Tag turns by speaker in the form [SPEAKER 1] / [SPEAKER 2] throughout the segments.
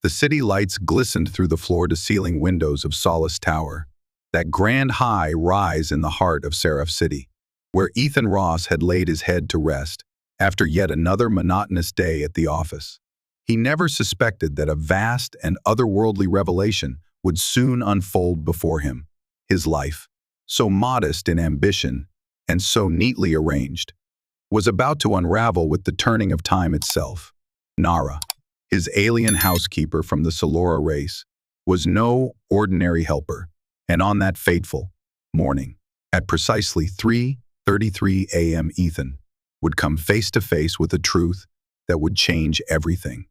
[SPEAKER 1] The city lights glistened through the floor-to-ceiling windows of Solace Tower, that grand high rise in the heart of Seraph City, where Ethan Ross had laid his head to rest after yet another monotonous day at the office. He never suspected that a vast and otherworldly revelation would soon unfold before him. His life, so modest in ambition and so neatly arranged, was about to unravel with the turning of time itself. Nara, his alien housekeeper from the Celora race, was no ordinary helper, and on that fateful morning, at precisely 3:33 a.m., Ethan would come face to face with a truth that would change everything.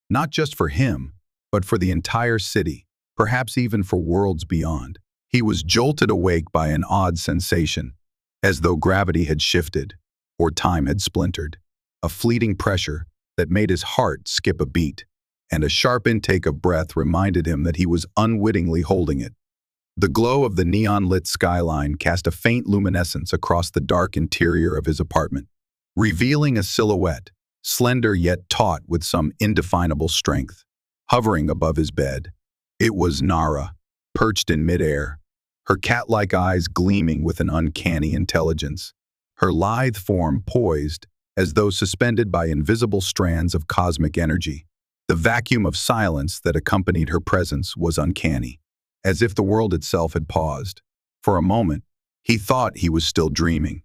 [SPEAKER 1] Not just for him, but for the entire city, perhaps even for worlds beyond. He was jolted awake by an odd sensation, as though gravity had shifted or time had splintered, a fleeting pressure that made his heart skip a beat, and a sharp intake of breath reminded him that he was unwittingly holding it. The glow of the neon-lit skyline cast a faint luminescence across the dark interior of his apartment, revealing a silhouette, slender yet taut with some indefinable strength, hovering above his bed. It was Nara, perched in midair, her cat-like eyes gleaming with an uncanny intelligence, her lithe form poised as though suspended by invisible strands of cosmic energy. The vacuum of silence that accompanied her presence was uncanny, as if the world itself had paused. For a moment, he thought he was still dreaming,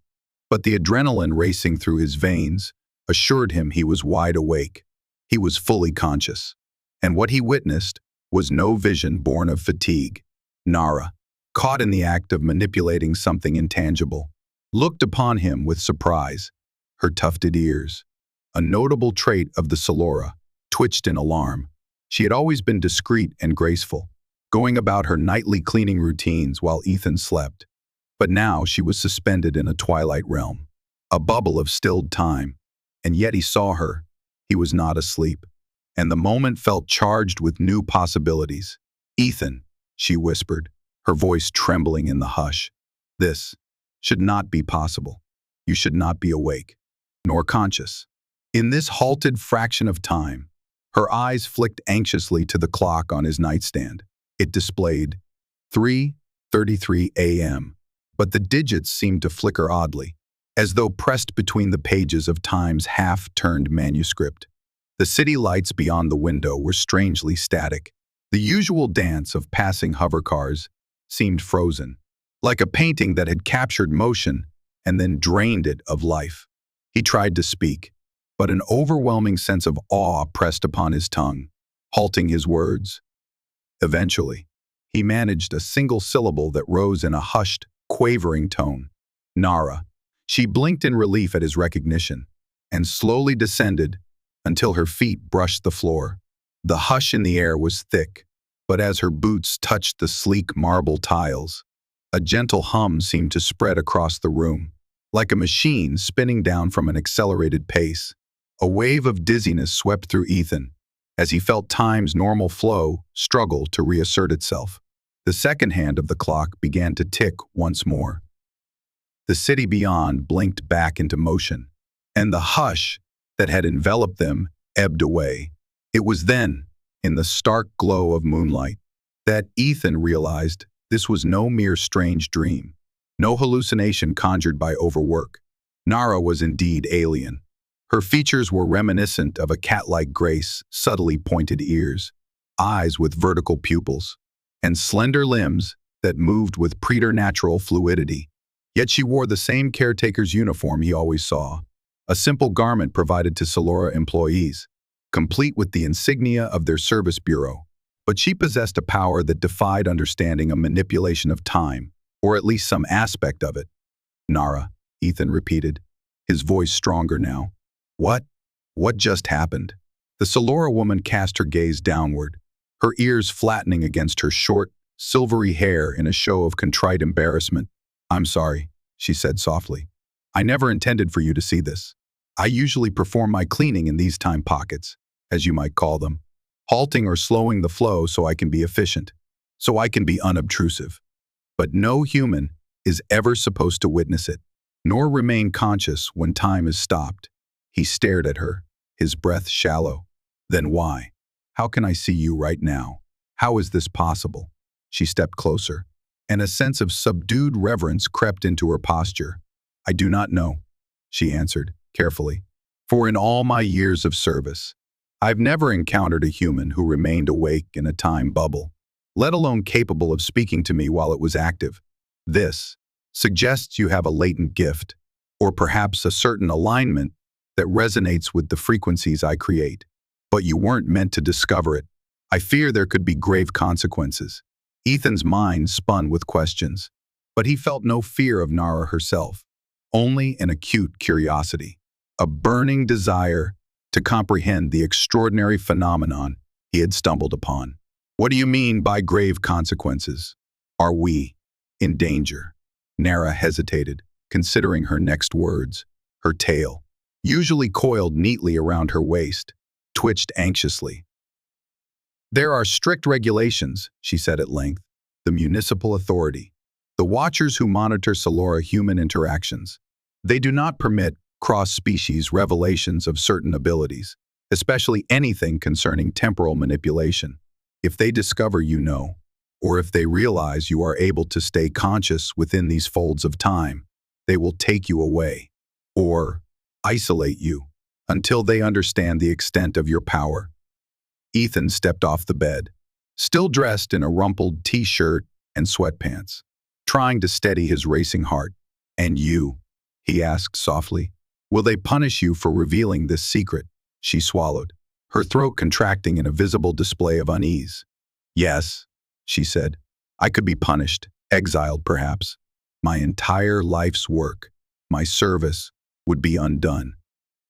[SPEAKER 1] but the adrenaline racing through his veins assured him he was wide awake. He was fully conscious, and what he witnessed was no vision born of fatigue. Nara, caught in the act of manipulating something intangible, looked upon him with surprise. Her tufted ears, a notable trait of the Celora, twitched in alarm. She had always been discreet and graceful, going about her nightly cleaning routines while Ethan slept. But now she was suspended in a twilight realm, a bubble of stilled time. And yet he saw her. He was not asleep, and the moment felt charged with new possibilities. "Ethan," she whispered, her voice trembling in the hush. "This should not be possible. You should not be awake, nor conscious." In this halted fraction of time, her eyes flicked anxiously to the clock on his nightstand. It displayed 3:33 a.m., but the digits seemed to flicker oddly, as though pressed between the pages of time's half-turned manuscript. The city lights beyond the window were strangely static. The usual dance of passing hovercars seemed frozen, like a painting that had captured motion and then drained it of life. He tried to speak, but an overwhelming sense of awe pressed upon his tongue, halting his words. Eventually, he managed a single syllable that rose in a hushed, quavering tone. "Nara." She blinked in relief at his recognition, and slowly descended until her feet brushed the floor. The hush in the air was thick, but as her boots touched the sleek marble tiles, a gentle hum seemed to spread across the room, like a machine spinning down from an accelerated pace. A wave of dizziness swept through Ethan, as he felt time's normal flow struggle to reassert itself. The second hand of the clock began to tick once more. The city beyond blinked back into motion, and the hush that had enveloped them ebbed away. It was then, in the stark glow of moonlight, that Ethan realized this was no mere strange dream, no hallucination conjured by overwork. Nara was indeed alien. Her features were reminiscent of a cat-like grace, subtly pointed ears, eyes with vertical pupils, and slender limbs that moved with preternatural fluidity. Yet she wore the same caretaker's uniform he always saw, a simple garment provided to Celora employees, complete with the insignia of their service bureau. But she possessed a power that defied understanding, a manipulation of time, or at least some aspect of it. "Nara," Ethan repeated, his voice stronger now. What just happened?" The Celora woman cast her gaze downward, her ears flattening against her short, silvery hair in a show of contrite embarrassment. "I'm sorry," she said softly. "I never intended for you to see this. I usually perform my cleaning in these time pockets, as you might call them, halting or slowing the flow so I can be efficient, so I can be unobtrusive. But no human is ever supposed to witness it, nor remain conscious when time is stopped." He stared at her, his breath shallow. "Then why?" How can I see you right now? How is this possible? She stepped closer, and a sense of subdued reverence crept into her posture. I do not know, she answered, carefully. For in all my years of service, I've never encountered a human who remained awake in a time bubble, let alone capable of speaking to me while it was active. This suggests you have a latent gift, or perhaps a certain alignment that resonates with the frequencies I create. But you weren't meant to discover it. I fear there could be grave consequences. Ethan's mind spun with questions, but he felt no fear of Nara herself, only an acute curiosity, a burning desire to comprehend the extraordinary phenomenon he had stumbled upon. What do you mean by grave consequences? Are we in danger? Nara hesitated, considering her next words. Her tail, usually coiled neatly around her waist, twitched anxiously. There are strict regulations, she said at length. The municipal authority, the watchers who monitor Celora human interactions. They do not permit cross-species revelations of certain abilities, especially anything concerning temporal manipulation. If they discover you know, or if they realize you are able to stay conscious within these folds of time, they will take you away, or isolate you, until they understand the extent of your power. Ethan stepped off the bed, still dressed in a rumpled t-shirt and sweatpants, trying to steady his racing heart. And you, he asked softly, will they punish you for revealing this secret? She swallowed, her throat contracting in a visible display of unease. Yes, she said, I could be punished, exiled perhaps. My entire life's work, my service, would be undone.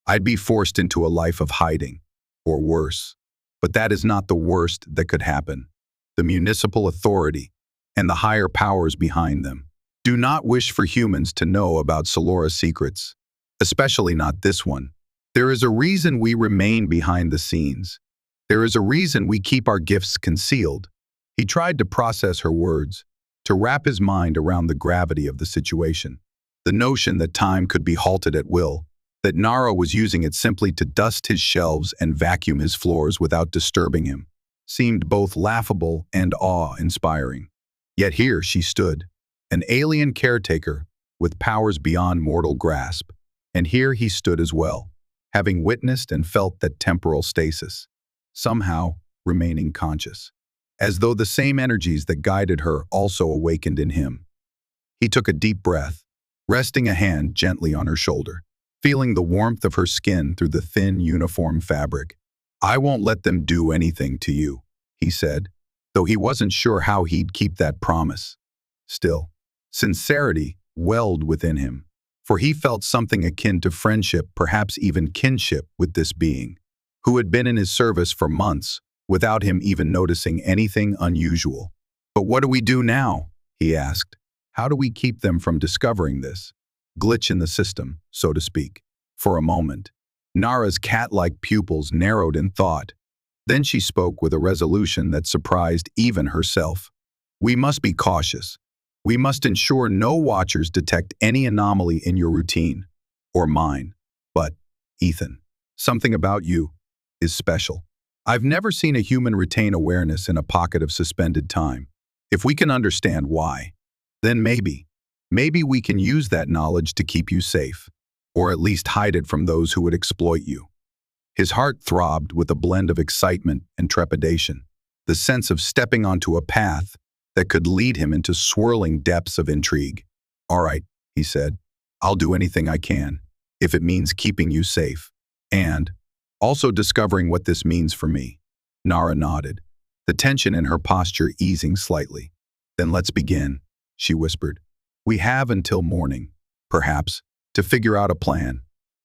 [SPEAKER 1] I'd be forced into a life of hiding, or worse. But that is not the worst that could happen. The municipal authority, and the higher powers behind them, do not wish for humans to know about Celora's secrets, especially not this one. There is a reason we remain behind the scenes. There is a reason we keep our gifts concealed. He tried to process her words, to wrap his mind around the gravity of the situation. The notion that time could be halted at will, that Nara was using it simply to dust his shelves and vacuum his floors without disturbing him, seemed both laughable and awe-inspiring. Yet here she stood, an alien caretaker with powers beyond mortal grasp, and here he stood as well, having witnessed and felt that temporal stasis, somehow remaining conscious, as though the same energies that guided her also awakened in him. He took a deep breath, resting a hand gently on her shoulder, feeling the warmth of her skin through the thin uniform fabric. I won't let them do anything to you, he said, though he wasn't sure how he'd keep that promise. Still, sincerity welled within him, for he felt something akin to friendship, perhaps even kinship, with this being, who had been in his service for months without him even noticing anything unusual. But what do we do now? He asked. How do we keep them from discovering this glitch in the system, so to speak? For a moment, Nara's cat-like pupils narrowed in thought. Then she spoke with a resolution that surprised even herself. We must be cautious. We must ensure no watchers detect any anomaly in your routine, or mine. But, Ethan, something about you is special. I've never seen a human retain awareness in a pocket of suspended time. If we can understand why, then maybe we can use that knowledge to keep you safe, or at least hide it from those who would exploit you. His heart throbbed with a blend of excitement and trepidation, the sense of stepping onto a path that could lead him into swirling depths of intrigue. All right, he said, I'll do anything I can, if it means keeping you safe, and also discovering what this means for me. Nara nodded, the tension in her posture easing slightly. Then let's begin, she whispered. We have until morning, perhaps, to figure out a plan.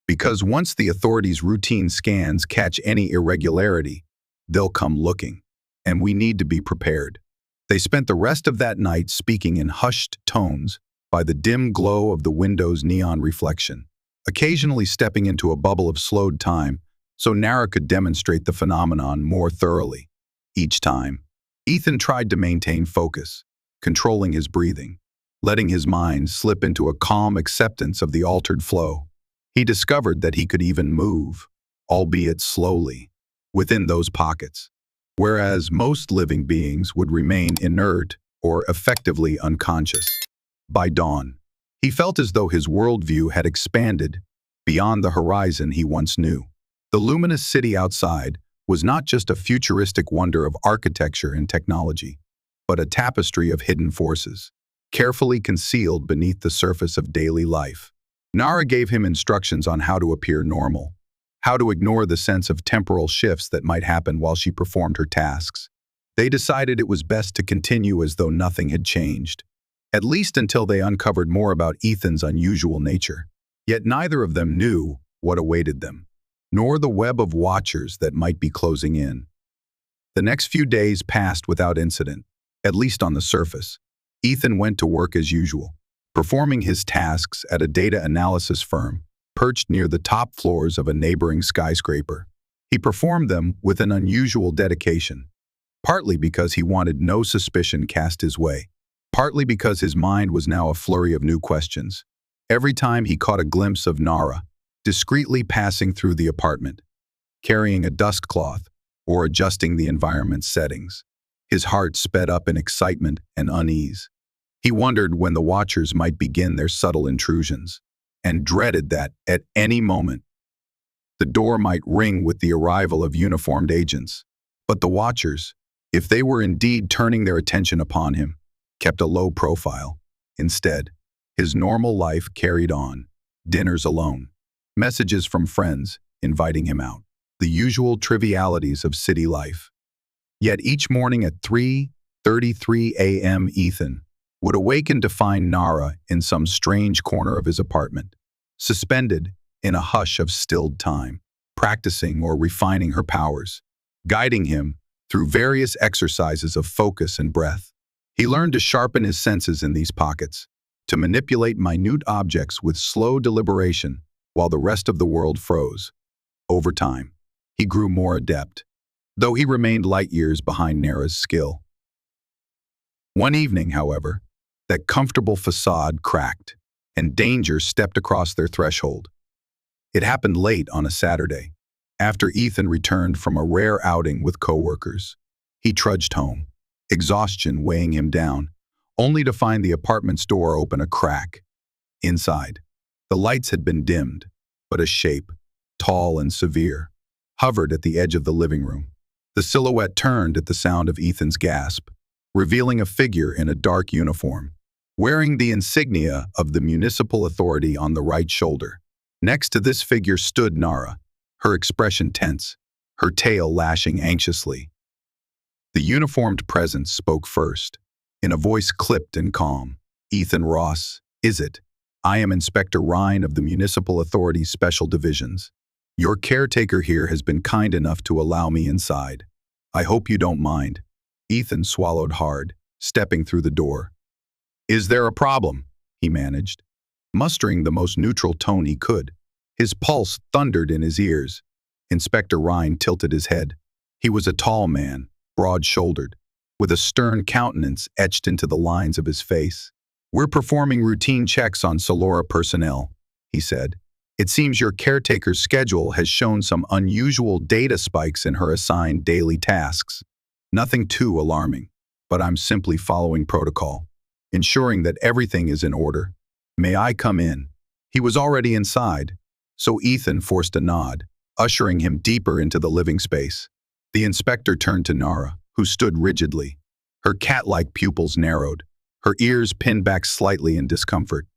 [SPEAKER 1] Because once the authorities' routine scans catch any irregularity, they'll come looking, and we need to be prepared. They spent the rest of that night speaking in hushed tones by the dim glow of the window's neon reflection, occasionally stepping into a bubble of slowed time so Nara could demonstrate the phenomenon more thoroughly. Each time, Ethan tried to maintain focus, controlling his breathing, letting his mind slip into a calm acceptance of the altered flow. He discovered that he could even move, albeit slowly, within those pockets, whereas most living beings would remain inert or effectively unconscious. By dawn, he felt as though his worldview had expanded beyond the horizon he once knew. The luminous city outside was not just a futuristic wonder of architecture and technology, but a tapestry of hidden forces, carefully concealed beneath the surface of daily life. Nara gave him instructions on how to appear normal, how to ignore the sense of temporal shifts that might happen while she performed her tasks. They decided it was best to continue as though nothing had changed, at least until they uncovered more about Ethan's unusual nature. Yet neither of them knew what awaited them, nor the web of watchers that might be closing in. The next few days passed without incident, at least on the surface. Ethan went to work as usual, performing his tasks at a data analysis firm perched near the top floors of a neighboring skyscraper. He performed them with an unusual dedication, partly because he wanted no suspicion cast his way, partly because his mind was now a flurry of new questions. Every time he caught a glimpse of Nara, discreetly passing through the apartment, carrying a dust cloth or adjusting the environment's settings, his heart sped up in excitement and unease. He wondered when the watchers might begin their subtle intrusions, and dreaded that, at any moment, the door might ring with the arrival of uniformed agents. But the watchers, if they were indeed turning their attention upon him, kept a low profile. Instead, his normal life carried on, dinners alone, messages from friends inviting him out, the usual trivialities of city life. Yet each morning at 3:33 a.m. Ethan would awaken to find Nara in some strange corner of his apartment, suspended in a hush of stilled time, practicing or refining her powers, guiding him through various exercises of focus and breath. He learned to sharpen his senses in these pockets, to manipulate minute objects with slow deliberation while the rest of the world froze. Over time, he grew more adept, though he remained light years behind Nara's skill. One evening, however, that comfortable facade cracked, and danger stepped across their threshold. It happened late on a Saturday, after Ethan returned from a rare outing with coworkers. He trudged home, exhaustion weighing him down, only to find the apartment's door open a crack. Inside, the lights had been dimmed, but a shape, tall and severe, hovered at the edge of the living room. The silhouette turned at the sound of Ethan's gasp, revealing a figure in a dark uniform, wearing the insignia of the municipal authority on the right shoulder. Next to this figure stood Nara, her expression tense, her tail lashing anxiously. The uniformed presence spoke first, in a voice clipped and calm. "Ethan Ross, is it? I am Inspector Ryan of the Municipal Authority's Special Divisions. Your caretaker here has been kind enough to allow me inside. I hope you don't mind." Ethan swallowed hard, stepping through the door. "Is there a problem?" he managed, mustering the most neutral tone he could. His pulse thundered in his ears. Inspector Ryan tilted his head. He was a tall man, broad-shouldered, with a stern countenance etched into the lines of his face. "We're performing routine checks on Celora personnel," he said. "It seems your caretaker's schedule has shown some unusual data spikes in her assigned daily tasks. Nothing too alarming, but I'm simply following protocol, ensuring that everything is in order. May I come in?" He was already inside, so Ethan forced a nod, ushering him deeper into the living space. The inspector turned to Nara, who stood rigidly. Her cat-like pupils narrowed, her ears pinned back slightly in discomfort.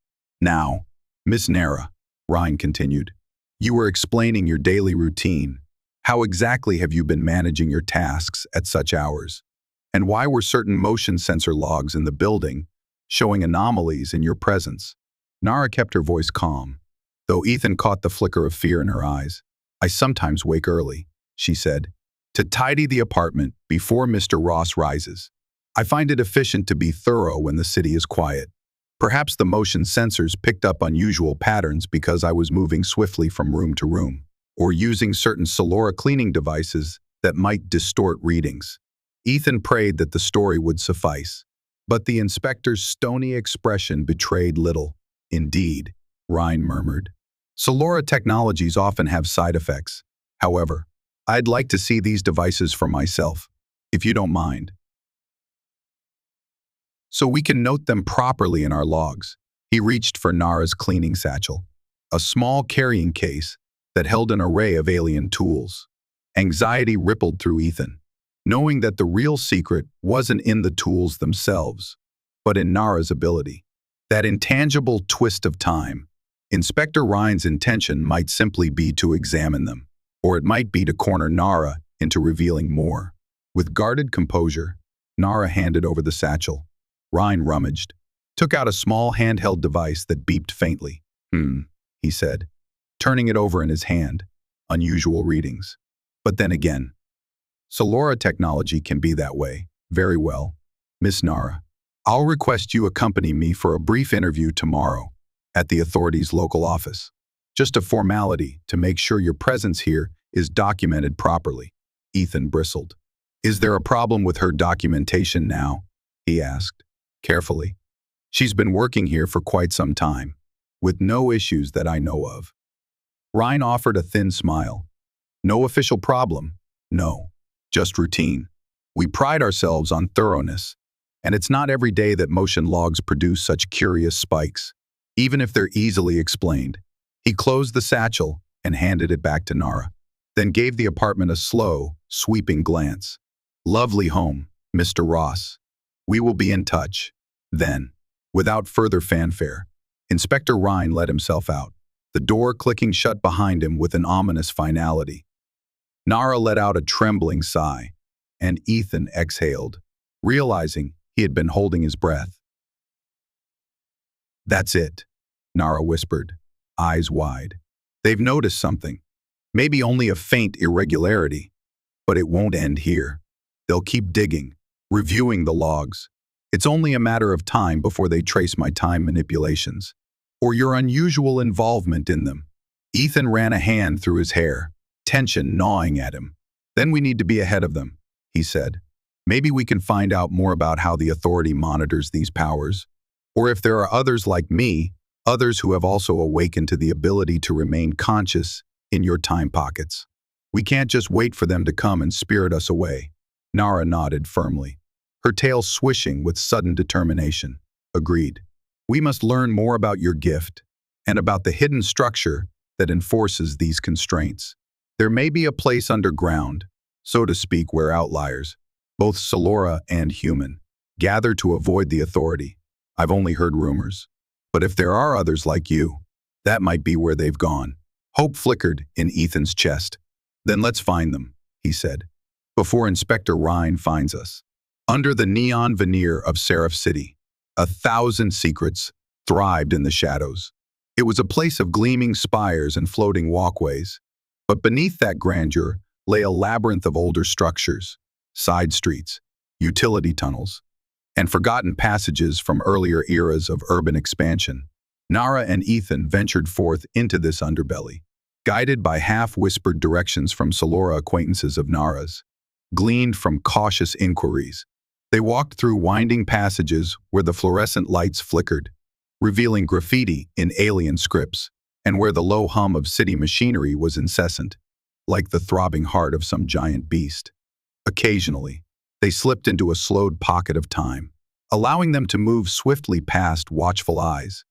[SPEAKER 1] "Now, Miss Nara," Ryan continued, "you were explaining your daily routine. How exactly have you been managing your tasks at such hours? And why were certain motion sensor logs in the building showing anomalies in your presence?" Nara kept her voice calm, though Ethan caught the flicker of fear in her eyes. "I sometimes wake early," she said, "to tidy the apartment before Mr. Ross rises. I find it efficient to be thorough when the city is quiet. Perhaps the motion sensors picked up unusual patterns because I was moving swiftly from room to room, or using certain Celora cleaning devices that might distort readings." Ethan prayed that the story would suffice, but the inspector's stony expression betrayed little. "Indeed," Ryan murmured. "Celora technologies often have side effects. However, I'd like to see these devices for myself." if you don't mind, so we can note them properly in our logs." He reached for Nara's cleaning satchel, a small carrying case that held an array of alien tools. Anxiety rippled through Ethan, knowing that the real secret wasn't in the tools themselves, but in Nara's ability. That intangible twist of time. Inspector Ryan's intention might simply be to examine them, or it might be to corner Nara into revealing more. With guarded composure, Nara handed over the satchel. Ryan rummaged, took out a small handheld device that beeped faintly. He said, turning it over in his hand. Unusual readings. But then again, Celora technology can be that way. Very well. Miss Nara, I'll request you accompany me for a brief interview tomorrow at the authorities' local office. Just a formality to make sure your presence here is documented properly. Ethan bristled. Is there a problem with her documentation now? He asked, carefully. She's been working here for quite some time, with no issues that I know of. Ryan offered a thin smile. No official problem. No, just routine. We pride ourselves on thoroughness, and it's not every day that motion logs produce such curious spikes, even if they're easily explained. He closed the satchel and handed it back to Nara, then gave the apartment a slow, sweeping glance. Lovely home, Mr. Ross. We will be in touch. Then, without further fanfare, Inspector Ryan let himself out, the door clicking shut behind him with an ominous finality. Nara let out a trembling sigh, and Ethan exhaled, realizing he had been holding his breath. That's it, Nara whispered, eyes wide. They've noticed something. Maybe only a faint irregularity, but it won't end here. They'll keep digging, reviewing the logs. It's only a matter of time before they trace my time manipulations, or your unusual involvement in them. Ethan ran a hand through his hair, tension gnawing at him. Then we need to be ahead of them, he said. Maybe we can find out more about how the authority monitors these powers, or if there are others like me, others who have also awakened to the ability to remain conscious in your time pockets. We can't just wait for them to come and spirit us away. Nara nodded firmly, her tail swishing with sudden determination. Agreed. We must learn more about your gift and about the hidden structure that enforces these constraints. There may be a place underground, so to speak, where outliers, both Celora and human, gather to avoid the authority. I've only heard rumors. But if there are others like you, that might be where they've gone. Hope flickered in Ethan's chest. Then let's find them, he said, before Inspector Ryan finds us. Under the neon veneer of Seraph City, 1,000 secrets thrived in the shadows. It was a place of gleaming spires and floating walkways. But beneath that grandeur lay a labyrinth of older structures, side streets, utility tunnels, and forgotten passages from earlier eras of urban expansion. Nara and Ethan ventured forth into this underbelly, guided by half-whispered directions from Celora acquaintances of Nara's, gleaned from cautious inquiries. They walked through winding passages where the fluorescent lights flickered, revealing graffiti in alien scripts, and where the low hum of city machinery was incessant, like the throbbing heart of some giant beast. Occasionally, they slipped into a slowed pocket of time, allowing them to move swiftly past watchful eyes.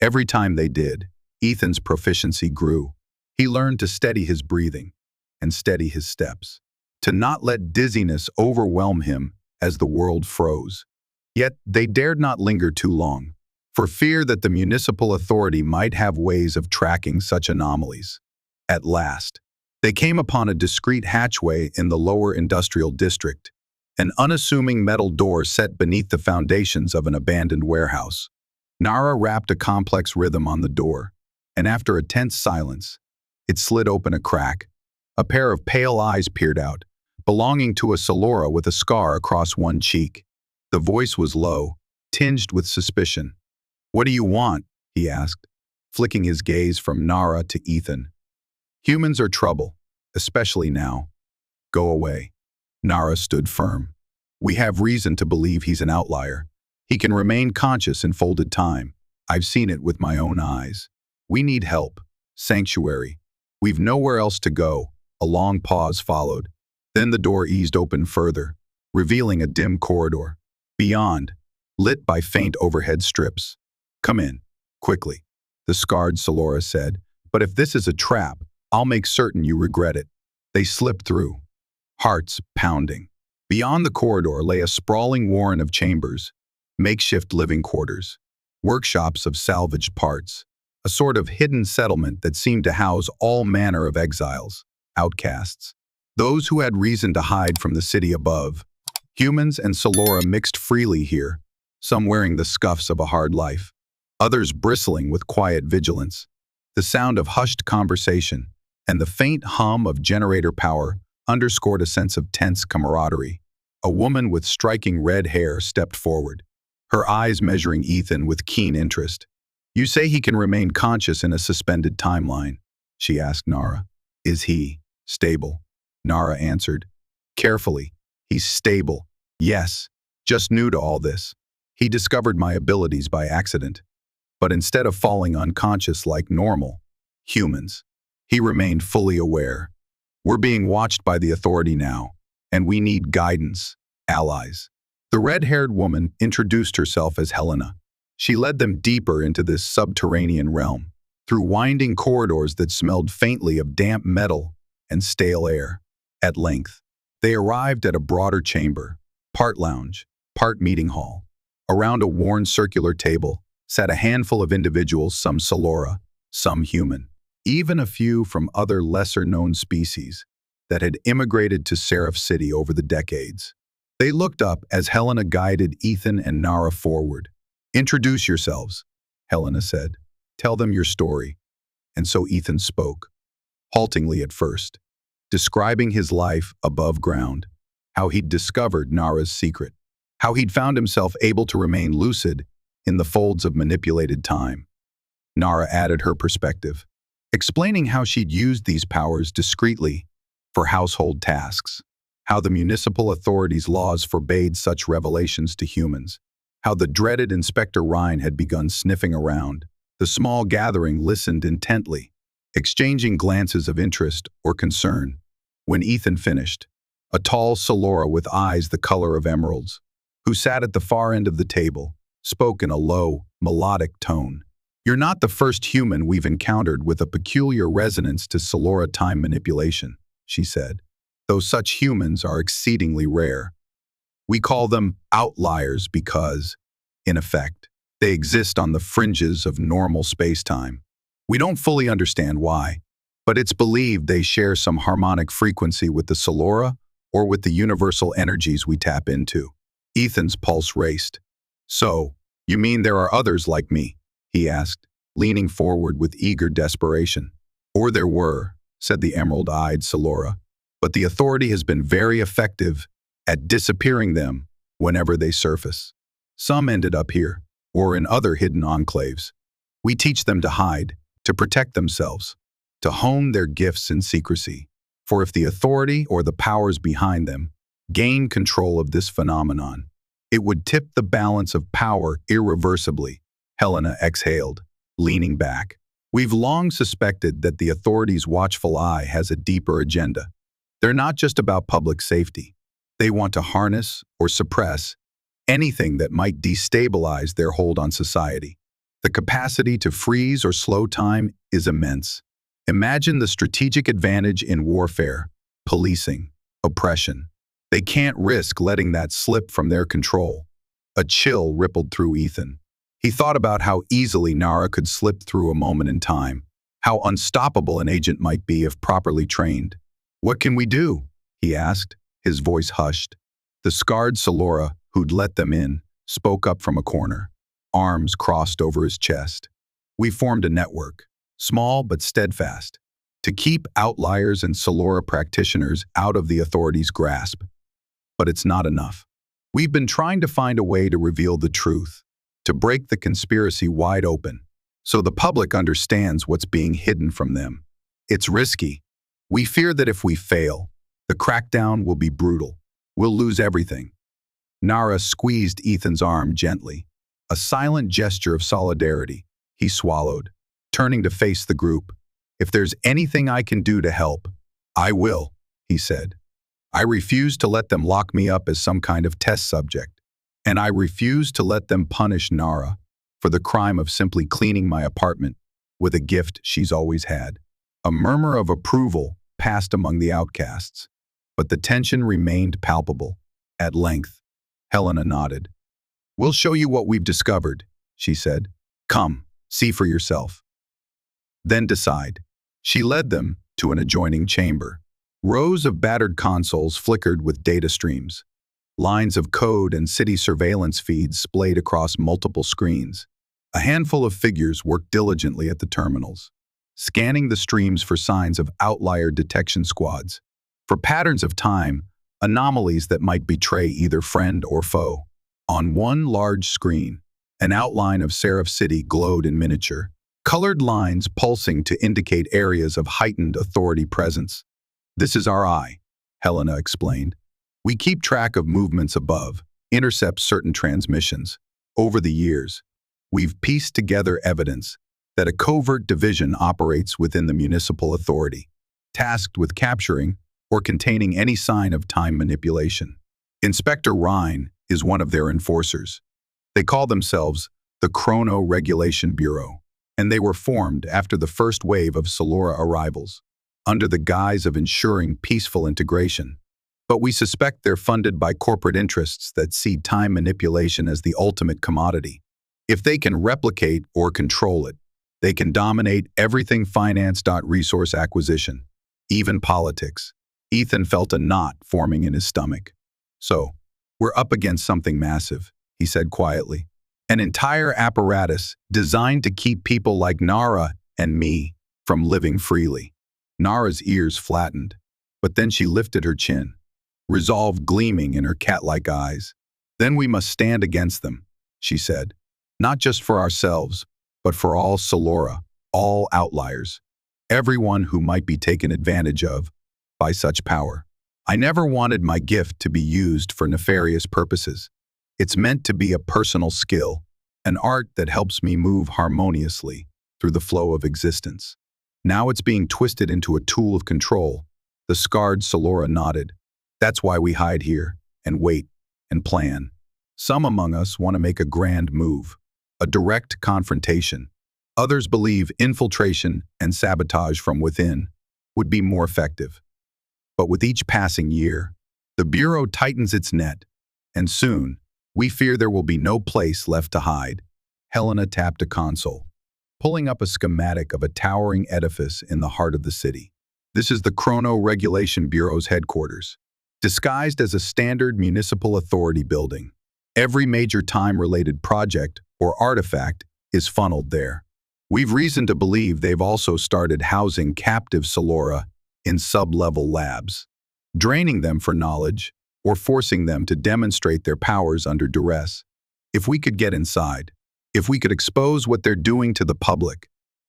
[SPEAKER 1] Every time they did, Ethan's proficiency grew. He learned to steady his breathing and steady his steps, to not let dizziness overwhelm him as the world froze. Yet they dared not linger too long, for fear that the municipal authority might have ways of tracking such anomalies. At last, they came upon a discreet hatchway in the lower industrial district, an unassuming metal door set beneath the foundations of an abandoned warehouse. Nara rapped a complex rhythm on the door, and after a tense silence, it slid open a crack. A pair of pale eyes peered out, belonging to a Celora with a scar across one cheek. The voice was low, tinged with suspicion. "What do you want?" he asked, flicking his gaze from Nara to Ethan. "Humans are trouble, especially now. Go away." Nara stood firm. "We have reason to believe he's an outlier. He can remain conscious in folded time. I've seen it with my own eyes. We need help. Sanctuary. We've nowhere else to go." A long pause followed. Then the door eased open further, revealing a dim corridor. Beyond, lit by faint overhead strips. "Come in, quickly," the scarred Celora said. "But if this is a trap, I'll make certain you regret it." They slipped through, hearts pounding. Beyond the corridor lay a sprawling warren of chambers, makeshift living quarters, workshops of salvaged parts, a sort of hidden settlement that seemed to house all manner of exiles, outcasts, those who had reason to hide from the city above. Humans and Celora mixed freely here, some wearing the scuffs of a hard life, others bristling with quiet vigilance. The sound of hushed conversation and the faint hum of generator power underscored a sense of tense camaraderie. A woman with striking red hair stepped forward, her eyes measuring Ethan with keen interest. "You say he can remain conscious in a suspended timeline," she asked Nara. "Is he stable?" Nara answered. Carefully, "He's stable. Yes, just new to all this. He discovered my abilities by accident. But instead of falling unconscious like normal humans, he remained fully aware. We're being watched by the authority now, and we need guidance, allies." The red-haired woman introduced herself as Helena. She led them deeper into this subterranean realm, through winding corridors that smelled faintly of damp metal and stale air. At length, they arrived at a broader chamber, part lounge, part meeting hall. Around a worn circular table sat a handful of individuals, some Celora, some human, even a few from other lesser-known species that had immigrated to Seraph City over the decades. They looked up as Helena guided Ethan and Nara forward. "Introduce yourselves," Helena said. "Tell them your story." And so Ethan spoke, haltingly at first, describing his life above ground, how he'd discovered Nara's secret, how he'd found himself able to remain lucid in the folds of manipulated time. Nara added her perspective, explaining how she'd used these powers discreetly for household tasks, how the municipal authorities' laws forbade such revelations to humans, how the dreaded Inspector Rhine had begun sniffing around. The small gathering listened intently, exchanging glances of interest or concern. When Ethan finished, a tall Celora with eyes the color of emeralds, who sat at the far end of the table, spoke in a low, melodic tone. "You're not the first human we've encountered with a peculiar resonance to Celora time manipulation," she said, "though such humans are exceedingly rare. We call them outliers because, in effect, they exist on the fringes of normal space-time. We don't fully understand why, but it's believed they share some harmonic frequency with the Celora or with the universal energies we tap into." Ethan's pulse raced. "So, you mean there are others like me?" he asked, leaning forward with eager desperation. "Or there were," said the emerald-eyed Celora, "but the authority has been very effective at disappearing them whenever they surface. Some ended up here, or in other hidden enclaves. We teach them to hide, to protect themselves, to hone their gifts in secrecy. For if the authority or the powers behind them gain control of this phenomenon, it would tip the balance of power irreversibly." Helena exhaled, leaning back. "We've long suspected that the authorities' watchful eye has a deeper agenda. They're not just about public safety. They want to harness or suppress anything that might destabilize their hold on society. The capacity to freeze or slow time is immense. Imagine the strategic advantage in warfare, policing, oppression. They can't risk letting that slip from their control." A chill rippled through Ethan. He thought about how easily Nara could slip through a moment in time, how unstoppable an agent might be if properly trained. "What can we do?" he asked, his voice hushed. The scarred Celora, who'd let them in, spoke up from a corner, arms crossed over his chest. "We formed a network, small but steadfast, to keep outliers and Celora practitioners out of the authorities' grasp. But it's not enough. We've been trying to find a way to reveal the truth, to break the conspiracy wide open, so the public understands what's being hidden from them. It's risky. We fear that if we fail, the crackdown will be brutal. We'll lose everything." Nara squeezed Ethan's arm gently, a silent gesture of solidarity. He swallowed, turning to face the group. "If there's anything I can do to help, I will," he said. I refuse to let them lock me up as some kind of test subject. And I refuse to let them punish Nara for the crime of simply cleaning my apartment with a gift she's always had. A murmur of approval passed among the outcasts, but the tension remained palpable. At length, Helena nodded. "We'll show you what we've discovered," she said. "Come, see for yourself. Then decide." She led them to an adjoining chamber. Rows of battered consoles flickered with data streams. Lines of code and city surveillance feeds splayed across multiple screens. A handful of figures worked diligently at the terminals, scanning the streams for signs of outlier detection squads, for patterns of time, anomalies that might betray either friend or foe. On one large screen, an outline of Seraph City glowed in miniature, colored lines pulsing to indicate areas of heightened authority presence. "This is our eye," Helena explained. "We keep track of movements above, intercept certain transmissions. Over the years, we've pieced together evidence that a covert division operates within the municipal authority, tasked with capturing or containing any sign of time manipulation. Inspector Rhine is one of their enforcers. They call themselves the Chrono Regulation Bureau, and they were formed after the first wave of Celora arrivals, under the guise of ensuring peaceful integration. But we suspect they're funded by corporate interests that see time manipulation as the ultimate commodity. If they can replicate or control it, they can dominate everything finance.resource acquisition, even politics." Ethan felt a knot forming in his stomach. "So, we're up against something massive," he said quietly. "An entire apparatus designed to keep people like Nara and me from living freely." Nara's ears flattened, but then she lifted her chin, resolve gleaming in her cat-like eyes. "Then we must stand against them," she said. "Not just for ourselves, but for all Celora, all outliers, everyone who might be taken advantage of by such power. I never wanted my gift to be used for nefarious purposes. It's meant to be a personal skill, an art that helps me move harmoniously through the flow of existence. Now it's being twisted into a tool of control." The scarred Celora nodded. "That's why we hide here and wait and plan. Some among us want to make a grand move, a direct confrontation. Others believe infiltration and sabotage from within would be more effective. But with each passing year, the Bureau tightens its net, and soon, we fear there will be no place left to hide." Helena tapped a console, pulling up a schematic of a towering edifice in the heart of the city. "This is the Chrono Regulation Bureau's headquarters, disguised as a standard municipal authority building. Every major time-related project or artifact is funneled there. We've reason to believe they've also started housing captive Celora in sub-level labs, draining them for knowledge or forcing them to demonstrate their powers under duress. If we could get inside, if we could expose what they're doing to the public,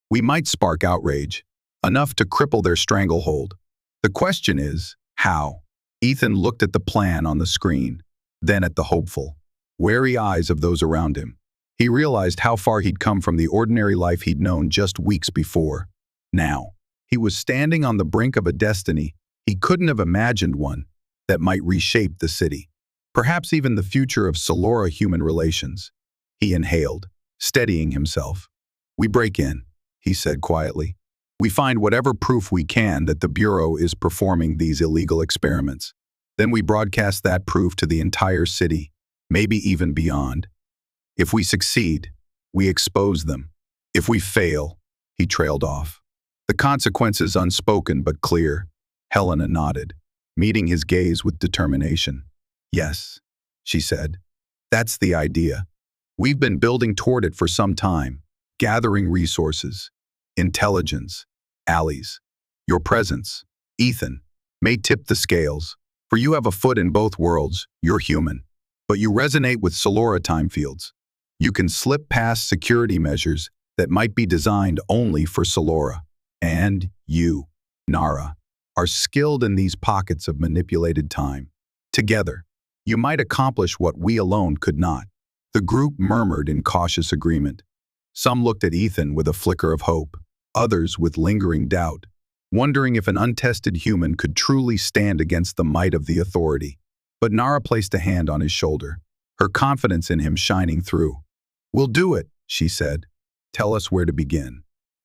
[SPEAKER 1] we might spark outrage, enough to cripple their stranglehold. The question is, how?" Ethan looked at the plan on the screen, then at the hopeful, wary eyes of those around him. He realized how far he'd come from the ordinary life he'd known just weeks before. Now, he was standing on the brink of a destiny he couldn't have imagined, one that might reshape the city, perhaps even the future of Celora human relations. He inhaled, steadying himself. "We break in," he said quietly. "We find whatever proof we can that the Bureau is performing these illegal experiments. Then we broadcast that proof to the entire city, maybe even beyond. If we succeed, we expose them. If we fail," he trailed off. "The consequences unspoken but clear." Helena nodded, meeting his gaze with determination. "Yes," she said. "That's the idea. We've been building toward it for some time, gathering resources, intelligence, allies. Your presence, Ethan, may tip the scales, for you have a foot in both worlds. You're human, but you resonate with Celora time fields. You can slip past security measures that might be designed only for Celora. And you, Nara, are skilled in these pockets of manipulated time. Together, you might accomplish what we alone could not." The group murmured in cautious agreement. Some looked at Ethan with a flicker of hope, others with lingering doubt. wondering if an untested human could truly stand against the might of the authority. But Nara placed a hand on his shoulder, her confidence in him shining through. "We'll do it," she said. "Tell us where to begin."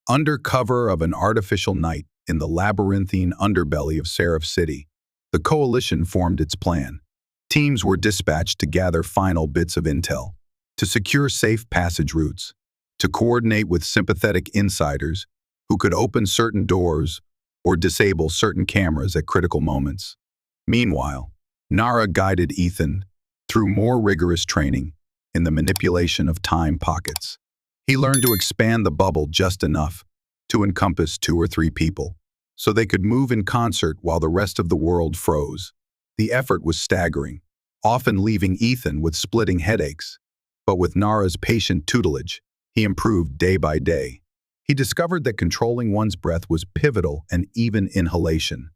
[SPEAKER 1] Under cover of an artificial night in the labyrinthine underbelly of Seraph City, the coalition formed its plan. Teams were dispatched to gather final bits of intel, to secure safe passage routes, to coordinate with sympathetic insiders who could open certain doors or disable certain cameras at critical moments. Meanwhile, Nara guided Ethan through more rigorous training in the manipulation of time pockets. He learned to expand the bubble just enough to encompass 2 or 3 people, so they could move in concert while the rest of the world froze. The effort was staggering, often leaving Ethan with splitting headaches. But with Nara's patient tutelage, he improved day by day. He discovered that controlling one's breath was pivotal, and even inhalation,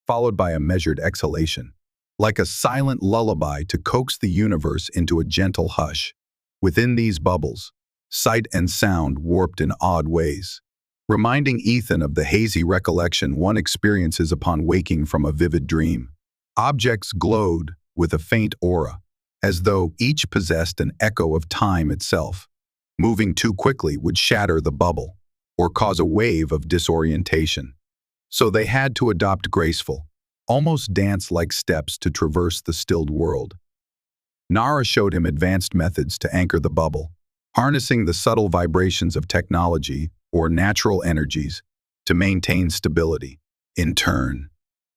[SPEAKER 1] followed by a measured exhalation, like a silent lullaby to coax the universe into a gentle hush. Within these bubbles, sight and sound warped in odd ways, reminding Ethan of the hazy recollection one experiences upon waking from a vivid dream. Objects glowed with a faint aura, as though each possessed an echo of time itself. Moving too quickly would shatter the bubble or cause a wave of disorientation. So they had to adopt graceful, almost dance-like steps to traverse the stilled world. Nara showed him advanced methods to anchor the bubble, harnessing the subtle vibrations of technology or natural energies to maintain stability. In turn,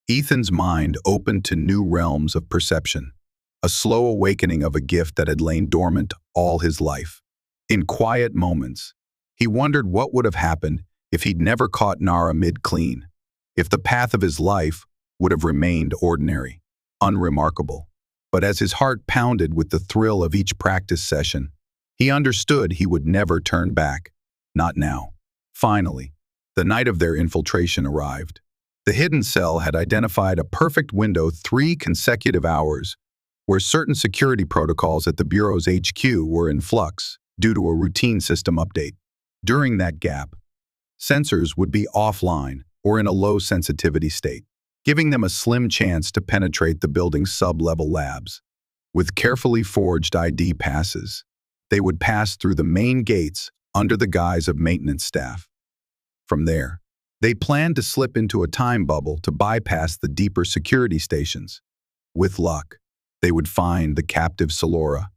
[SPEAKER 1] Ethan's mind opened to new realms of perception, a slow awakening of a gift that had lain dormant all his life. In quiet moments, he wondered what would have happened if he'd never caught Nara mid-clean, if the path of his life would have remained ordinary, unremarkable. But as his heart pounded with the thrill of each practice session, he understood he would never turn back. Not now. Finally, the night of their infiltration arrived. The hidden cell had identified a perfect window 3 consecutive hours where certain security protocols at the Bureau's HQ were in flux due to a routine system update. During that gap, sensors would be offline or in a low sensitivity state, giving them a slim chance to penetrate the building's sub-level labs. With carefully forged ID passes, they would pass through the main gates under the guise of maintenance staff. From there, they planned to slip into a time bubble to bypass the deeper security stations. With luck, they would find the captive Celora,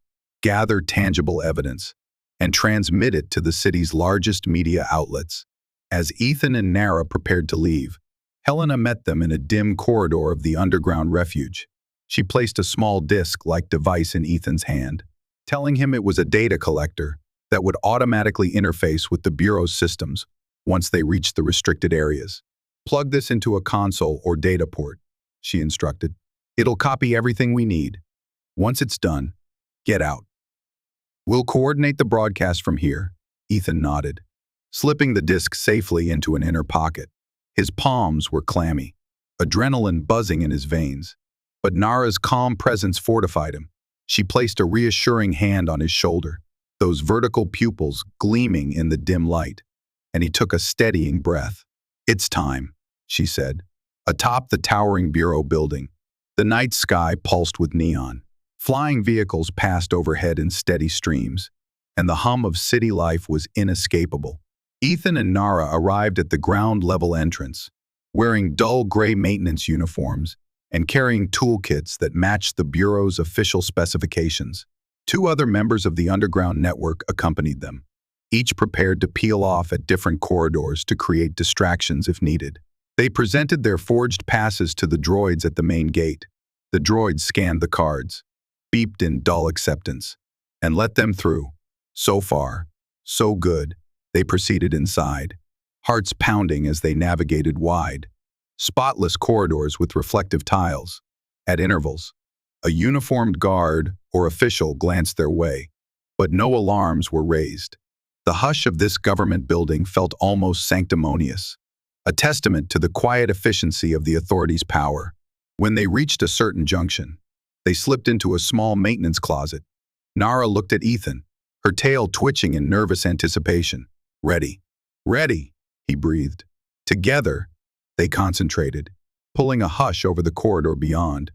[SPEAKER 1] gather tangible evidence, and transmit it to the city's largest media outlets. As Ethan and Nara prepared to leave, Helena met them in a dim corridor of the underground refuge. She placed a small disc-like device in Ethan's hand, telling him it was a data collector that would automatically interface with the Bureau's systems once they reached the restricted areas. "Plug this into a console or data port," she instructed. "It'll copy everything we need. Once it's done, get out." "We'll coordinate the broadcast from here," Ethan nodded, slipping the disc safely into an inner pocket. His palms were clammy, adrenaline buzzing in his veins, but Nara's calm presence fortified him. She placed a reassuring hand on his shoulder, those vertical pupils gleaming in the dim light, and he took a steadying breath. "It's time," she said. Atop the towering Bureau building, the night sky pulsed with neon. Flying vehicles passed overhead in steady streams, and the hum of city life was inescapable. Ethan and Nara arrived at the ground-level entrance, wearing dull gray maintenance uniforms and carrying toolkits that matched the Bureau's official specifications. 2 other members of the underground network accompanied them, each prepared to peel off at different corridors to create distractions if needed. They presented their forged passes to the droids at the main gate. The droids scanned the cards, beeped in dull acceptance, and let them through. So far, so good. They proceeded inside, hearts pounding as they navigated wide, spotless corridors with reflective tiles. At intervals, a uniformed guard or official glanced their way, but no alarms were raised. The hush of this government building felt almost sanctimonious, a testament to the quiet efficiency of the authorities' power. When they reached a certain junction, they slipped into a small maintenance closet. Nara looked at Ethan, her tail twitching in nervous anticipation. "Ready. Ready," he breathed. Together, They concentrated, pulling a hush over the corridor beyond.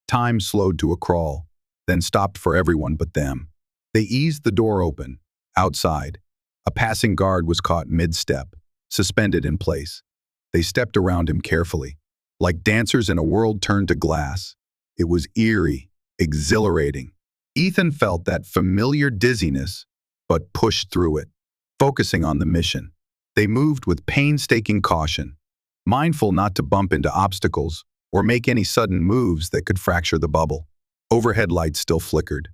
[SPEAKER 1] Time slowed to a crawl, then stopped for everyone but them. They eased the door open. Outside, a passing guard was caught mid-step, suspended in place. They stepped around him carefully, like dancers in a world turned to glass. It was eerie, exhilarating. Ethan felt that familiar dizziness, but pushed through it, focusing on the mission. They moved with painstaking caution, mindful not to bump into obstacles or make any sudden moves that could fracture the bubble. Overhead lights still flickered,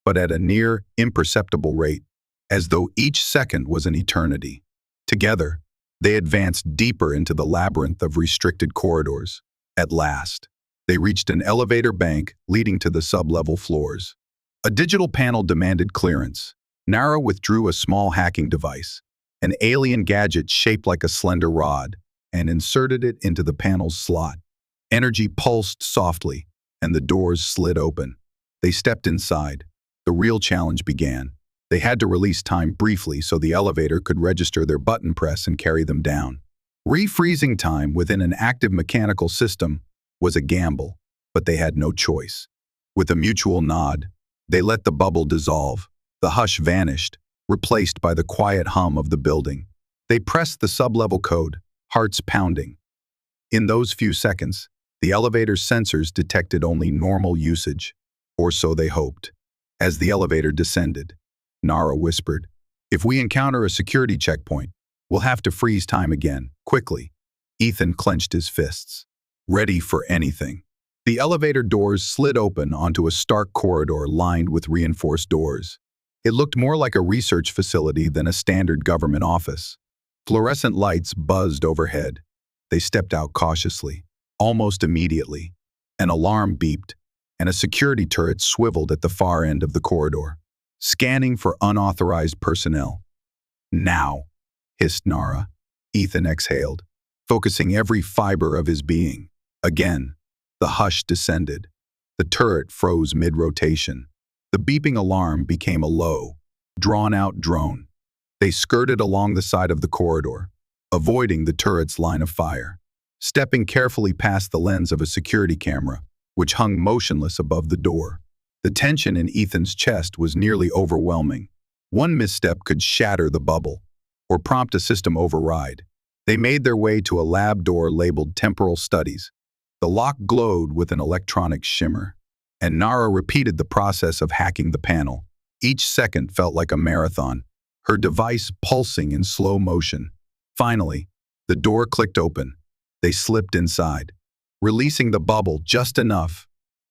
[SPEAKER 1] but at a near imperceptible rate, as though each second was an eternity. Together, they advanced deeper into the labyrinth of restricted corridors. At last, they reached an elevator bank leading to the sub-level floors. A digital panel demanded clearance. Nara withdrew a small hacking device, an alien gadget shaped like a slender rod, and inserted it into the panel's slot. Energy pulsed softly, and the doors slid open. They stepped inside. The real challenge began. They had to release time briefly so the elevator could register their button press and carry them down. Refreezing time within an active mechanical system was a gamble, but they had no choice. With a mutual nod, they let the bubble dissolve. The hush vanished, replaced by the quiet hum of the building. They pressed the sub-level code, hearts pounding. In those few seconds, the elevator's sensors detected only normal usage, or so they hoped. As the elevator descended, Nara whispered, "If we encounter a security checkpoint, we'll have to freeze time again, quickly." Ethan clenched his fists, ready for anything. The elevator doors slid open onto a stark corridor lined with reinforced doors. It looked more like a research facility than a standard government office. Fluorescent lights buzzed overhead. They stepped out cautiously. Almost immediately, an alarm beeped, and a security turret swiveled at the far end of the corridor, scanning for unauthorized personnel. "Now," hissed Nara. Ethan exhaled, focusing every fiber of his being. Again, the hush descended. The turret froze mid-rotation. The beeping alarm became a low, drawn-out drone. They skirted along the side of the corridor, avoiding the turret's line of fire, stepping carefully past the lens of a security camera, which hung motionless above the door. The tension in Ethan's chest was nearly overwhelming. One misstep could shatter the bubble, or prompt a system override. They made their way to a lab door labeled Temporal Studies. The lock glowed with an electronic shimmer, and Nara repeated the process of hacking the panel. Each second felt like a marathon, her device pulsing in slow motion. Finally, the door clicked open. They slipped inside, releasing the bubble just enough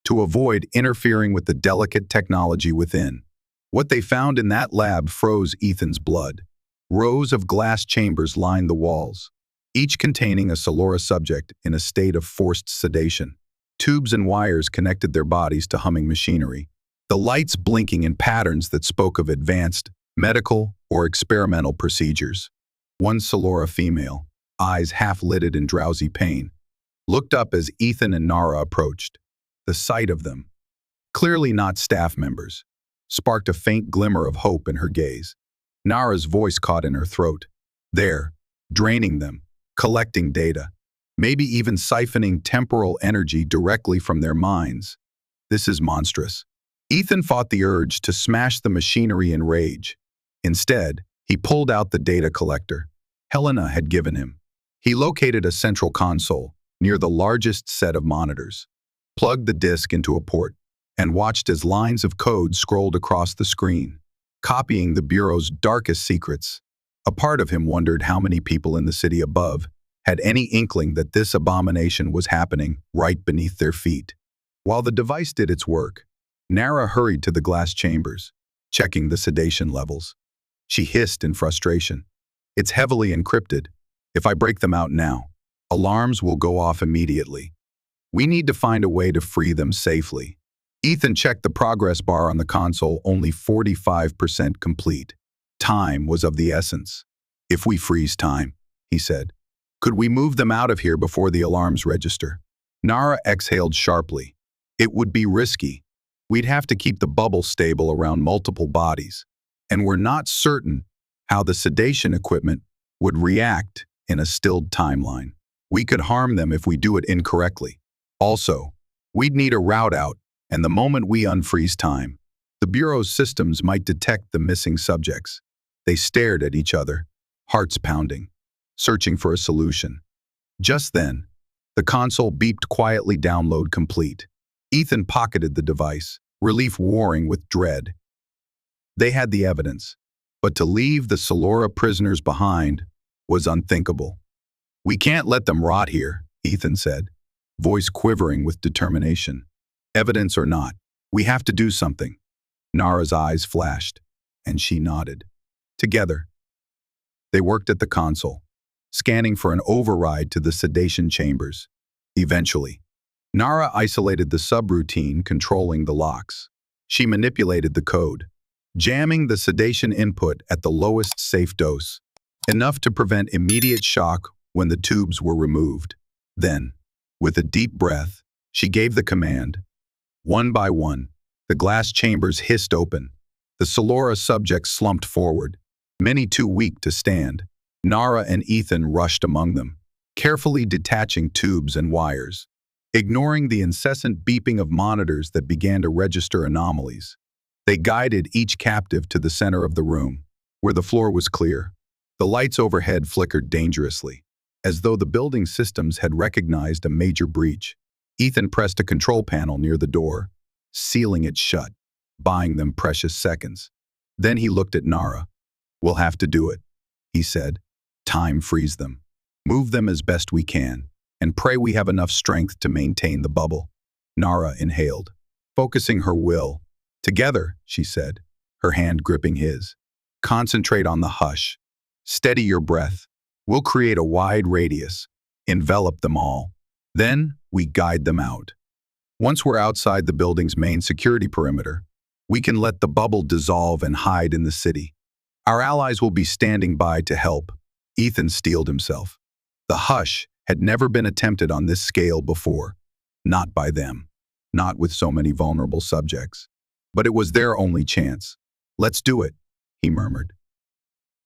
[SPEAKER 1] to avoid interfering with the delicate technology within. What they found in that lab froze Ethan's blood. Rows of glass chambers lined the walls, each containing a Celora subject in a state of forced sedation. Tubes and wires connected their bodies to humming machinery, the lights blinking in patterns that spoke of advanced medical or experimental procedures. One Celora female, eyes half-lidded in drowsy pain, looked up as Ethan and Nara approached. The sight of them, clearly not staff members, sparked a faint glimmer of hope in her gaze. Nara's voice caught in her throat. There, draining them, collecting data, maybe even siphoning temporal energy directly from their minds. This is monstrous. Ethan fought the urge to smash the machinery in rage. Instead, he pulled out the data collector Helena had given him. He located a central console near the largest set of monitors, plugged the disk into a port, and watched as lines of code scrolled across the screen, copying the Bureau's darkest secrets. A part of him wondered how many people in the city above had any inkling that this abomination was happening right beneath their feet. While the device did its work, Nara hurried to the glass chambers, checking the sedation levels. She hissed in frustration. "It's heavily encrypted. If I break them out now, alarms will go off immediately. We need to find a way to free them safely." Ethan checked the progress bar on the console, only 45% complete. Time was of the essence. "If we freeze time," he said, "could we move them out of here before the alarms register?" Nara exhaled sharply. "It would be risky. We'd have to keep the bubble stable around multiple bodies, and we're not certain how the sedation equipment would react in a stilled timeline." We could harm them if we do it incorrectly. Also, we'd need a route out, and the moment we unfreeze time, the Bureau's systems might detect the missing subjects. They stared at each other, hearts pounding, searching for a solution. Just then, the console beeped quietly, download complete. Ethan pocketed the device, relief warring with dread. They had the evidence, but to leave the Celora prisoners behind was unthinkable. We can't let them rot here, Ethan said, voice quivering with determination. Evidence or not, we have to do something. Nara's eyes flashed, and she nodded. Together, they worked at the console, scanning for an override to the sedation chambers. Eventually, Nara isolated the subroutine controlling the locks. She manipulated the code, jamming the sedation input at the lowest safe dose, enough to prevent immediate shock when the tubes were removed. Then, with a deep breath, she gave the command. One by one, the glass chambers hissed open. The Celora subjects slumped forward, many too weak to stand. Nara and Ethan rushed among them, carefully detaching tubes and wires, ignoring the incessant beeping of monitors that began to register anomalies. They guided each captive to the center of the room, where the floor was clear. The lights overhead flickered dangerously, as though the building systems had recognized a major breach. Ethan pressed a control panel near the door, sealing it shut, buying them precious seconds. Then he looked at Nara. We'll have to do it, he said. Time freeze them. Move them as best we can, and pray we have enough strength to maintain the bubble. Nara inhaled, focusing her will. Together, she said, her hand gripping his. Concentrate on the hush. Steady your breath. We'll create a wide radius, envelop them all. Then we guide them out. Once we're outside the building's main security perimeter, we can let the bubble dissolve and hide in the city. Our allies will be standing by to help. Ethan steeled himself. The hush had never been attempted on this scale before. Not by them. Not with so many vulnerable subjects. But it was their only chance. Let's do it, he murmured.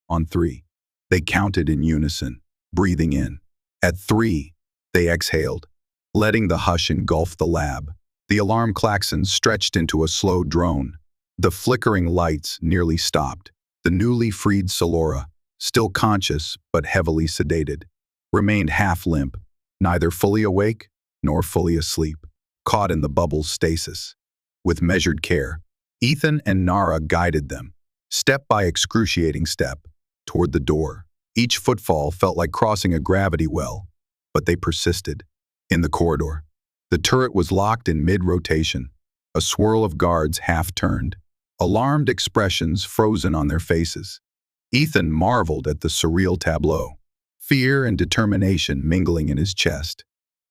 [SPEAKER 1] On 3, they counted in unison, breathing in. At 3, they exhaled, letting the hush engulf the lab. The alarm klaxon stretched into a slow drone. The flickering lights nearly stopped. The newly freed Celora, still conscious but heavily sedated, remained half limp, neither fully awake nor fully asleep, caught in the bubble's stasis. With measured care, Ethan and Nara guided them, step by excruciating step, toward the door. Each footfall felt like crossing a gravity well, but they persisted. In the corridor, the turret was locked in mid-rotation, a swirl of guards half-turned, alarmed expressions frozen on their faces. Ethan marveled at the surreal tableau, fear and determination mingling in his chest.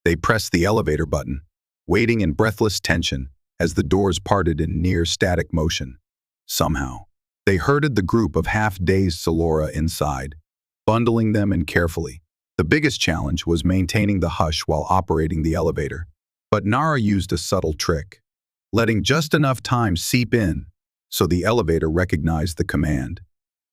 [SPEAKER 1] They pressed the elevator button, waiting in breathless tension as the doors parted in near-static motion. Somehow, they herded the group of half-dazed Celora inside, bundling them in carefully. The biggest challenge was maintaining the hush while operating the elevator. But Nara used a subtle trick, letting just enough time seep in so the elevator recognized the command,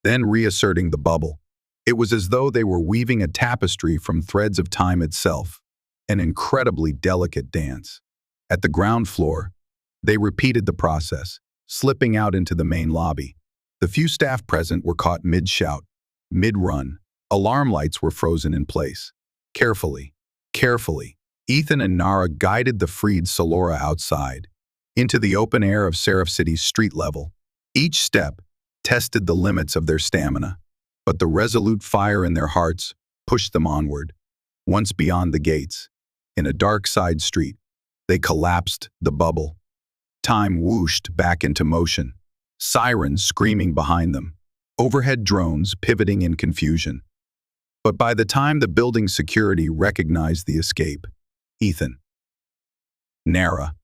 [SPEAKER 1] then reasserting the bubble. It was as though they were weaving a tapestry from threads of time itself, an incredibly delicate dance. At the ground floor, they repeated the process, slipping out into the main lobby. The few staff present were caught mid-shout, mid-run. Alarm lights were frozen in place. Carefully, Ethan and Nara guided the freed Celora outside, into the open air of Seraph City's street level. Each step tested the limits of their stamina, but the resolute fire in their hearts pushed them onward. Once beyond the gates, in a dark side street, they collapsed the bubble. Time whooshed back into motion, sirens screaming behind them, overhead drones pivoting in confusion. But by the time the building's security recognized the escape, Ethan, Nara,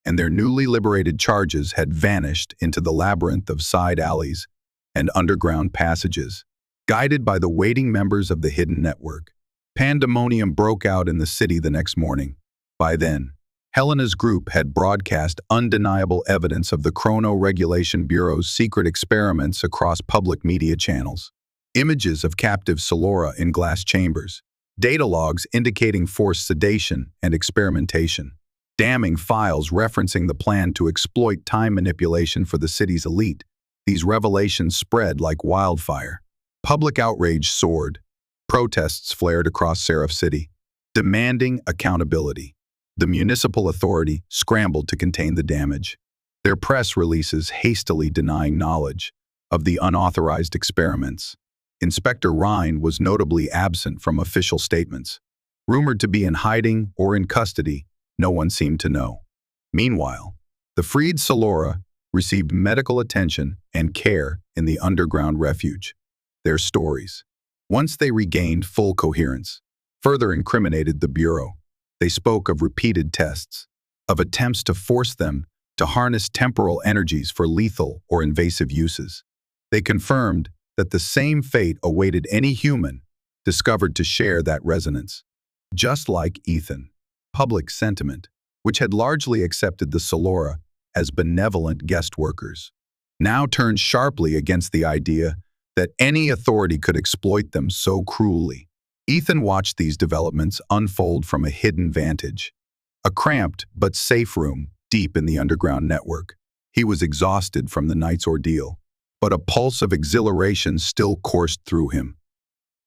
[SPEAKER 1] and their newly liberated charges had vanished into the labyrinth of side alleys and underground passages, guided by the waiting members of the hidden network. Pandemonium broke out in the city the next morning. By then, Helena's group had broadcast undeniable evidence of the Chrono Regulation Bureau's secret experiments across public media channels. Images of captive Celora in glass chambers, data logs indicating forced sedation and experimentation, damning files referencing the plan to exploit time manipulation for the city's elite. These revelations spread like wildfire. Public outrage soared. Protests flared across Seraph City, demanding accountability. The municipal authority scrambled to contain the damage, their press releases hastily denying knowledge of the unauthorized experiments. Inspector Rhine was notably absent from official statements. Rumored to be in hiding or in custody, no one seemed to know. Meanwhile, the freed Celora received medical attention and care in the underground refuge. Their stories, once they regained full coherence, further incriminated the Bureau. They spoke of repeated tests, of attempts to force them to harness temporal energies for lethal or invasive uses. They confirmed that the same fate awaited any human discovered to share that resonance. Just like Ethan, public sentiment, which had largely accepted the Celora as benevolent guest workers, now turned sharply against the idea that any authority could exploit them so cruelly. Ethan watched these developments unfold from a hidden vantage, a cramped but safe room deep in the underground network. He was exhausted from the night's ordeal, but a pulse of exhilaration still coursed through him.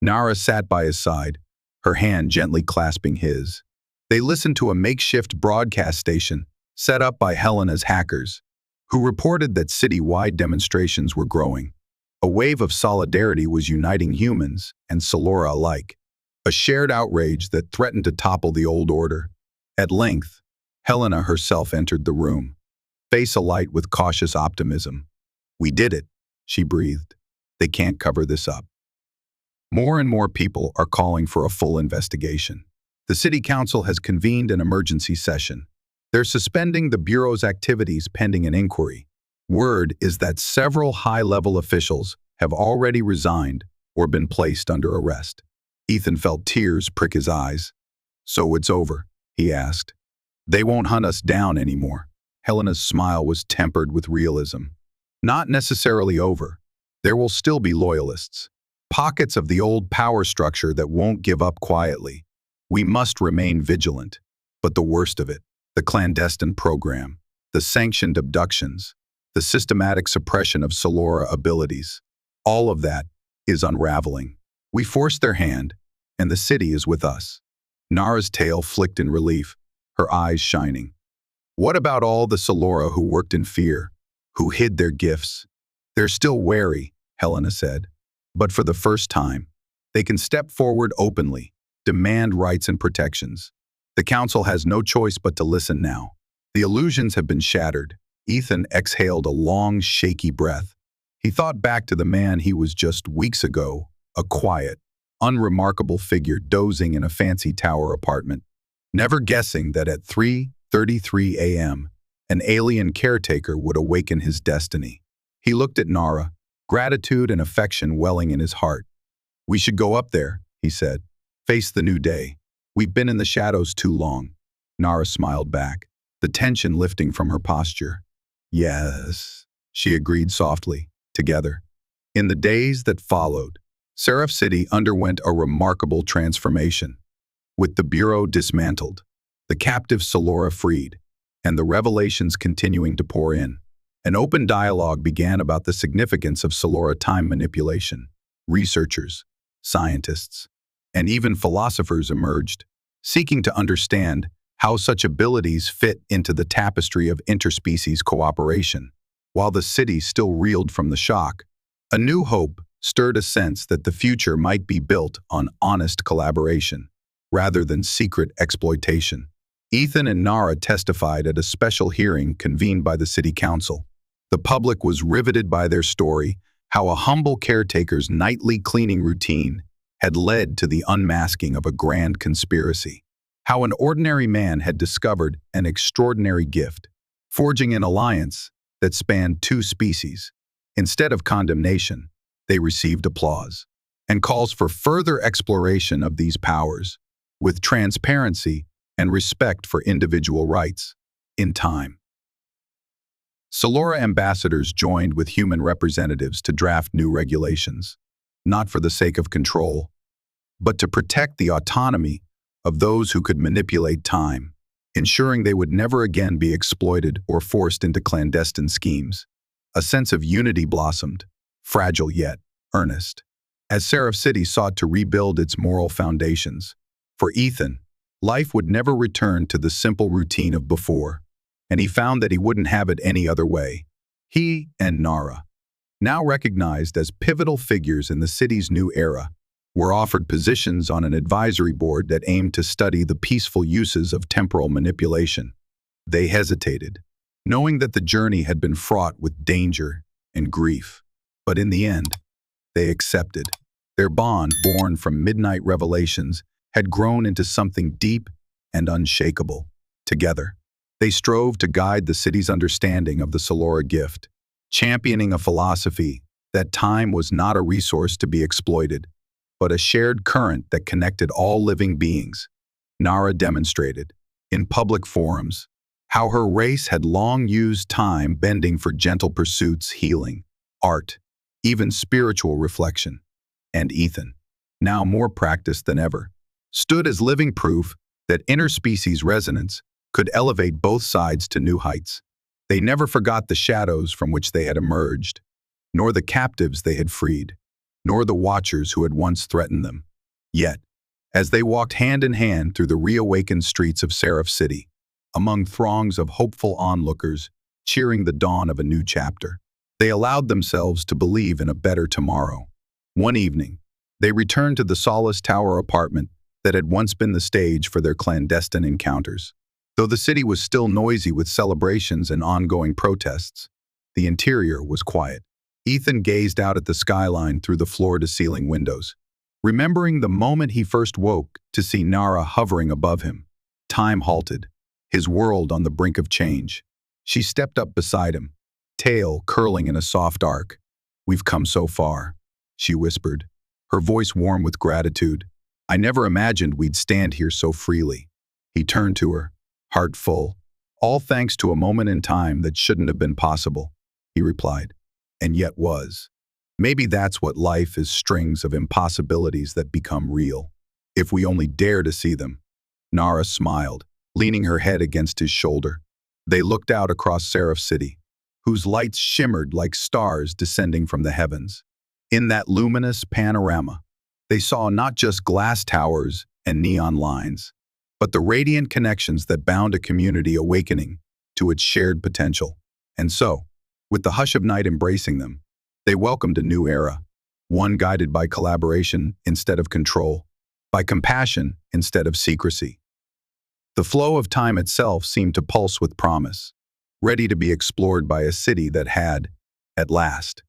[SPEAKER 1] Nara sat by his side, her hand gently clasping his. They listened to a makeshift broadcast station set up by Helena's hackers, who reported that city-wide demonstrations were growing. A wave of solidarity was uniting humans and Celora alike, a shared outrage that threatened to topple the old order. At length, Helena herself entered the room, face alight with cautious optimism. "We did it," she breathed. "They can't cover this up." More and more people are calling for a full investigation. The City Council has convened an emergency session. They're suspending the Bureau's activities pending an inquiry. Word is that several high-level officials have already resigned or been placed under arrest. Ethan felt tears prick his eyes. "So it's over?" he asked. "They won't hunt us down anymore." Helena's smile was tempered with realism. "Not necessarily over. There will still be loyalists. Pockets of the old power structure that won't give up quietly. We must remain vigilant. But the worst of it, the clandestine program, the sanctioned abductions, the systematic suppression of Celora abilities, all of that is unraveling. We forced their hand, and the city is with us." Nara's tail flicked in relief, her eyes shining. "What about all the Celora who worked in fear, who hid their gifts?" "They're still wary," Helena said. "But for the first time, they can step forward openly, demand rights and protections. The council has no choice but to listen now." The illusions have been shattered. Ethan exhaled a long, shaky breath. He thought back to the man he was just weeks ago, a quiet, unremarkable figure dozing in a fancy tower apartment, never guessing that at 3:33 a.m., an alien caretaker would awaken his destiny. He looked at Nara, gratitude and affection welling in his heart. "We should go up there," he said. "Face the new day. We've been in the shadows too long." Nara smiled back, the tension lifting from her posture. "Yes," she agreed softly, together. In the days that followed, Seraph City underwent a remarkable transformation. With the Bureau dismantled, the captive Celora freed, and the revelations continuing to pour in, an open dialogue began about the significance of Celora time manipulation. Researchers, scientists, and even philosophers emerged, seeking to understand how such abilities fit into the tapestry of interspecies cooperation. While the city still reeled from the shock, a new hope stirred a sense that the future might be built on honest collaboration, rather than secret exploitation. Ethan and Nara testified at a special hearing convened by the City Council. The public was riveted by their story, how a humble caretaker's nightly cleaning routine had led to the unmasking of a grand conspiracy. How an ordinary man had discovered an extraordinary gift, forging an alliance that spanned two species. Instead of condemnation, they received applause and calls for further exploration of these powers, with transparency and respect for individual rights. In time, Celora ambassadors joined with human representatives to draft new regulations, not for the sake of control, but to protect the autonomy of those who could manipulate time, ensuring they would never again be exploited or forced into clandestine schemes. A sense of unity blossomed, fragile yet earnest, as Seraph City sought to rebuild its moral foundations. For Ethan, life would never return to the simple routine of before, and he found that he wouldn't have it any other way. He and Nara, now recognized as pivotal figures in the city's new era, were offered positions on an advisory board that aimed to study the peaceful uses of temporal manipulation. They hesitated, knowing that the journey had been fraught with danger and grief. But in the end, they accepted. Their bond, born from midnight revelations, had grown into something deep and unshakable. Together, they strove to guide the city's understanding of the Celora gift, championing a philosophy that time was not a resource to be exploited, but a shared current that connected all living beings. Nara demonstrated, in public forums, how her race had long used time bending for gentle pursuits, healing, art, even spiritual reflection. And Ethan, now more practiced than ever, stood as living proof that interspecies resonance could elevate both sides to new heights. They never forgot the shadows from which they had emerged, nor the captives they had freed, nor the watchers who had once threatened them. Yet, as they walked hand in hand through the reawakened streets of Seraph City, among throngs of hopeful onlookers cheering the dawn of a new chapter, they allowed themselves to believe in a better tomorrow. One evening, they returned to the Solace Tower apartment that had once been the stage for their clandestine encounters. Though the city was still noisy with celebrations and ongoing protests, the interior was quiet. Ethan gazed out at the skyline through the floor-to-ceiling windows, remembering the moment he first woke to see Nara hovering above him. Time halted, his world on the brink of change. She stepped up beside him, tail curling in a soft arc. "We've come so far," she whispered, her voice warm with gratitude. "I never imagined we'd stand here so freely." He turned to her, heart full. "All thanks to a moment in time that shouldn't have been possible," he replied, "and yet was. Maybe that's what life is, strings of impossibilities that become real, if we only dare to see them." Nara smiled, leaning her head against his shoulder. They looked out across Seraph City, whose lights shimmered like stars descending from the heavens. In that luminous panorama, they saw not just glass towers and neon lines, but the radiant connections that bound a community awakening to its shared potential. And so, with the hush of night embracing them, they welcomed a new era, one guided by collaboration instead of control, by compassion instead of secrecy. The flow of time itself seemed to pulse with promise, ready to be explored by a city that had, at last,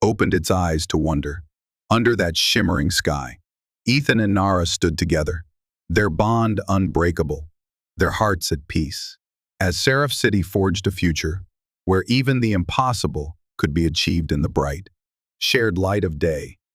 [SPEAKER 1] opened its eyes to wonder. Under that shimmering sky, Ethan and Nara stood together, their bond unbreakable, their hearts at peace, as Seraph City forged a future where even the impossible could be achieved in the bright, shared light of day.